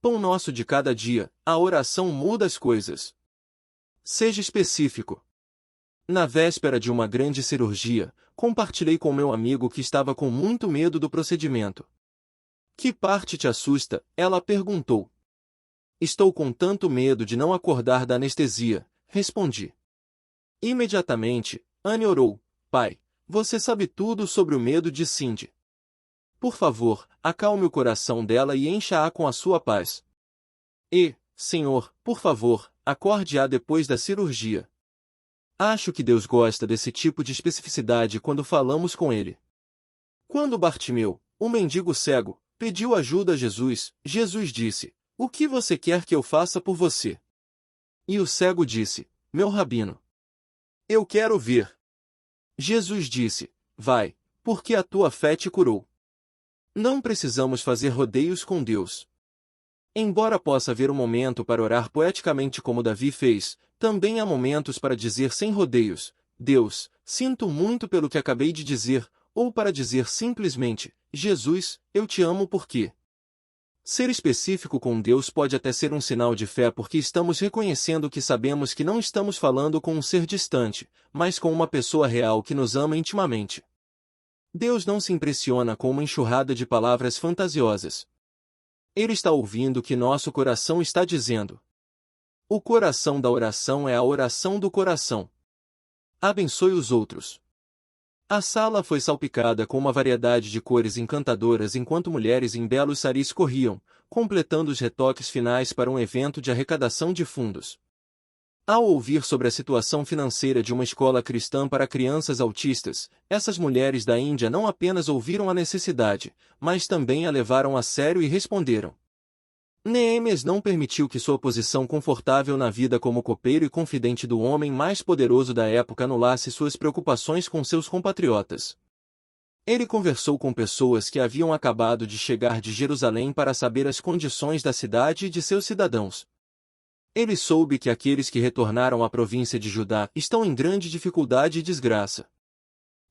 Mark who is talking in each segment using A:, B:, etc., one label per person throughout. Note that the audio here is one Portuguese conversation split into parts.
A: Pão nosso de cada dia, a oração muda as coisas. Seja específico. Na véspera de uma grande cirurgia, compartilhei com meu amigo que estava com muito medo do procedimento. Que parte te assusta? Ela perguntou. Estou com tanto medo de não acordar da anestesia, respondi. Imediatamente, Anne orou. Pai, você sabe tudo sobre o medo de Cindy. Por favor, acalme o coração dela e encha-a com a sua paz. E, Senhor, por favor, acorde-a depois da cirurgia. Acho que Deus gosta desse tipo de especificidade quando falamos com Ele. Quando Bartimeu, o mendigo cego, pediu ajuda a Jesus, Jesus disse, o que você quer que eu faça por você? E o cego disse, meu rabino, eu quero ver. Jesus disse, vai, porque a tua fé te curou. Não precisamos fazer rodeios com Deus. Embora possa haver um momento para orar poeticamente como Davi fez, também há momentos para dizer sem rodeios, Deus, sinto muito pelo que acabei de dizer, ou para dizer simplesmente, Jesus, eu te amo porque. Ser específico com Deus pode até ser um sinal de fé porque estamos reconhecendo que sabemos que não estamos falando com um ser distante, mas com uma pessoa real que nos ama intimamente. Deus não se impressiona com uma enxurrada de palavras fantasiosas. Ele está ouvindo o que nosso coração está dizendo. O coração da oração é a oração do coração. Abençoe os outros. A sala foi salpicada com uma variedade de cores encantadoras enquanto mulheres em belos saris corriam, completando os retoques finais para um evento de arrecadação de fundos. Ao ouvir sobre a situação financeira de uma escola cristã para crianças autistas, essas mulheres da Índia não apenas ouviram a necessidade, mas também a levaram a sério e responderam. Neemias não permitiu que sua posição confortável na vida como copeiro e confidente do homem mais poderoso da época anulasse suas preocupações com seus compatriotas. Ele conversou com pessoas que haviam acabado de chegar de Jerusalém para saber as condições da cidade e de seus cidadãos. Ele soube que aqueles que retornaram à província de Judá estão em grande dificuldade e desgraça.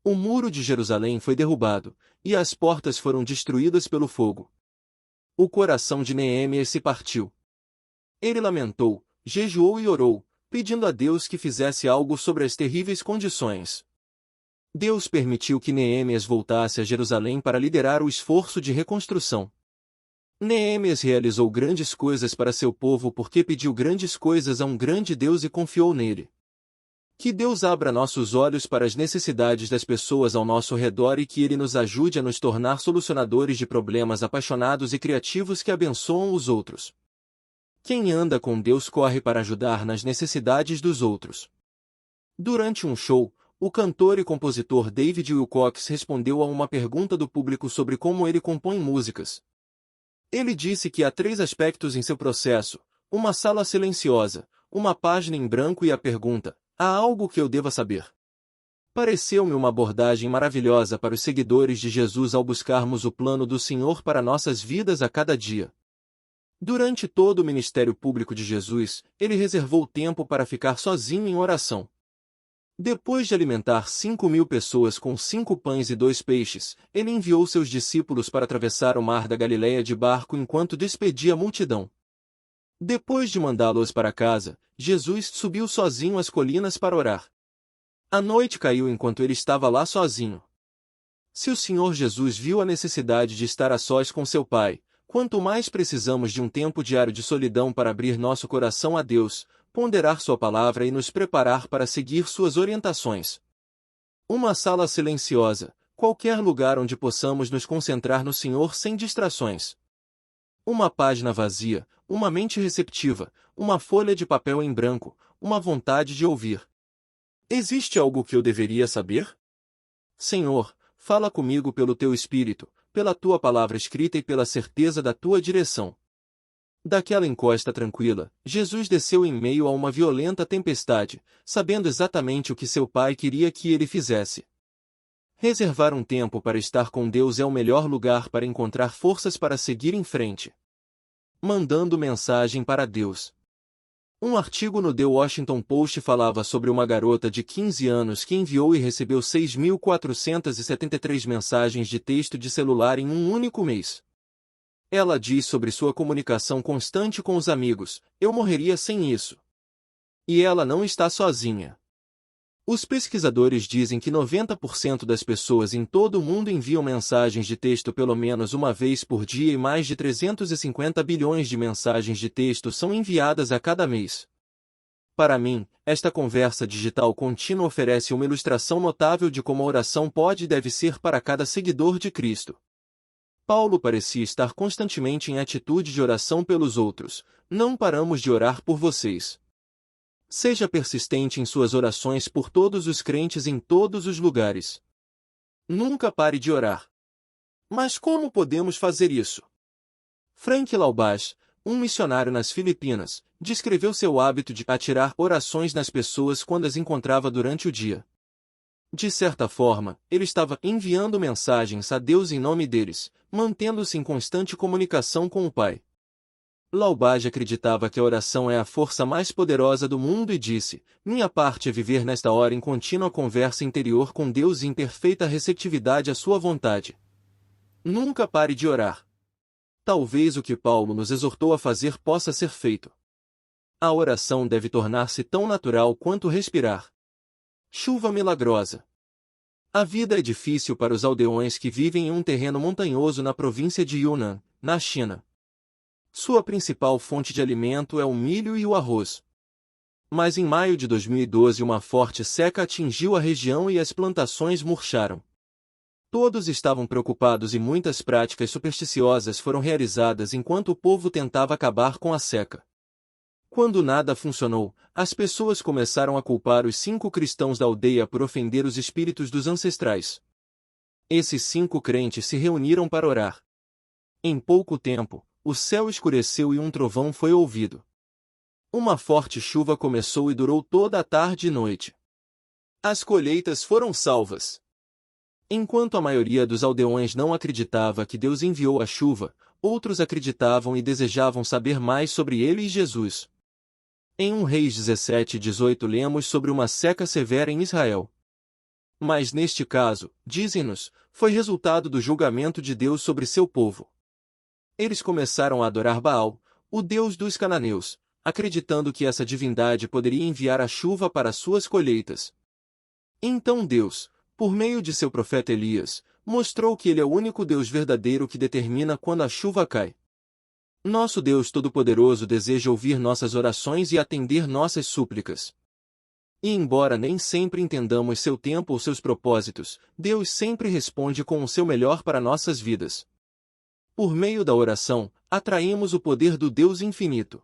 A: O muro de Jerusalém foi derrubado, e as portas foram destruídas pelo fogo. O coração de Neemias se partiu. Ele lamentou, jejuou e orou, pedindo a Deus que fizesse algo sobre as terríveis condições. Deus permitiu que Neemias voltasse a Jerusalém para liderar o esforço de reconstrução. Neemias realizou grandes coisas para seu povo porque pediu grandes coisas a um grande Deus e confiou nele. Que Deus abra nossos olhos para as necessidades das pessoas ao nosso redor e que Ele nos ajude a nos tornar solucionadores de problemas apaixonados e criativos que abençoam os outros. Quem anda com Deus corre para ajudar nas necessidades dos outros. Durante um show, o cantor e compositor David Wilcox respondeu a uma pergunta do público sobre como ele compõe músicas. Ele disse que há 3 aspectos em seu processo: uma sala silenciosa, uma página em branco e a pergunta, há algo que eu deva saber? Pareceu-me uma abordagem maravilhosa para os seguidores de Jesus ao buscarmos o plano do Senhor para nossas vidas a cada dia. Durante todo o ministério público de Jesus, ele reservou tempo para ficar sozinho em oração. Depois de alimentar 5.000 pessoas com 5 pães e 2 peixes, ele enviou seus discípulos para atravessar o mar da Galileia de barco enquanto despedia a multidão. Depois de mandá-los para casa, Jesus subiu sozinho as colinas para orar. A noite caiu enquanto ele estava lá sozinho. Se o Senhor Jesus viu a necessidade de estar a sós com seu Pai, quanto mais precisamos de um tempo diário de solidão para abrir nosso coração a Deus, ponderar sua palavra e nos preparar para seguir suas orientações. Uma sala silenciosa, qualquer lugar onde possamos nos concentrar no Senhor sem distrações. Uma página vazia, uma mente receptiva, uma folha de papel em branco, uma vontade de ouvir. Existe algo que eu deveria saber? Senhor, fala comigo pelo teu Espírito, pela tua palavra escrita e pela certeza da tua direção. Daquela encosta tranquila, Jesus desceu em meio a uma violenta tempestade, sabendo exatamente o que seu Pai queria que ele fizesse. Reservar um tempo para estar com Deus é o melhor lugar para encontrar forças para seguir em frente. Mandando mensagem para Deus. Um artigo no The Washington Post falava sobre uma garota de 15 anos que enviou e recebeu 6.473 mensagens de texto de celular em um único mês. Ela diz sobre sua comunicação constante com os amigos: eu morreria sem isso. E ela não está sozinha. Os pesquisadores dizem que 90% das pessoas em todo o mundo enviam mensagens de texto pelo menos uma vez por dia e mais de 350 bilhões de mensagens de texto são enviadas a cada mês. Para mim, esta conversa digital contínua oferece uma ilustração notável de como a oração pode e deve ser para cada seguidor de Cristo. Paulo parecia estar constantemente em atitude de oração pelos outros. Não paramos de orar por vocês. Seja persistente em suas orações por todos os crentes em todos os lugares. Nunca pare de orar. Mas como podemos fazer isso? Frank Laubach, um missionário nas Filipinas, descreveu seu hábito de atirar orações nas pessoas quando as encontrava durante o dia. De certa forma, ele estava enviando mensagens a Deus em nome deles, mantendo-se em constante comunicação com o Pai. Laubach acreditava que a oração é a força mais poderosa do mundo e disse: minha parte é viver nesta hora em contínua conversa interior com Deus e em perfeita receptividade à sua vontade. Nunca pare de orar. Talvez o que Paulo nos exortou a fazer possa ser feito. A oração deve tornar-se tão natural quanto respirar. Chuva milagrosa. A vida é difícil para os aldeões que vivem em um terreno montanhoso na província de Yunnan, na China. Sua principal fonte de alimento é o milho e o arroz. Mas em maio de 2012 uma forte seca atingiu a região e as plantações murcharam. Todos estavam preocupados e muitas práticas supersticiosas foram realizadas enquanto o povo tentava acabar com a seca. Quando nada funcionou, as pessoas começaram a culpar os 5 cristãos da aldeia por ofender os espíritos dos ancestrais. Esses 5 crentes se reuniram para orar. Em pouco tempo, o céu escureceu e um trovão foi ouvido. Uma forte chuva começou e durou toda a tarde e noite. As colheitas foram salvas. Enquanto a maioria dos aldeões não acreditava que Deus enviou a chuva, outros acreditavam e desejavam saber mais sobre ele e Jesus. Em 1 Reis 17:18 lemos sobre uma seca severa em Israel. Mas neste caso, dizem-nos, foi resultado do julgamento de Deus sobre seu povo. Eles começaram a adorar Baal, o deus dos cananeus, acreditando que essa divindade poderia enviar a chuva para suas colheitas. Então Deus, por meio de seu profeta Elias, mostrou que ele é o único Deus verdadeiro que determina quando a chuva cai. Nosso Deus Todo-Poderoso deseja ouvir nossas orações e atender nossas súplicas. E embora nem sempre entendamos seu tempo ou seus propósitos, Deus sempre responde com o seu melhor para nossas vidas. Por meio da oração, atraímos o poder do Deus infinito.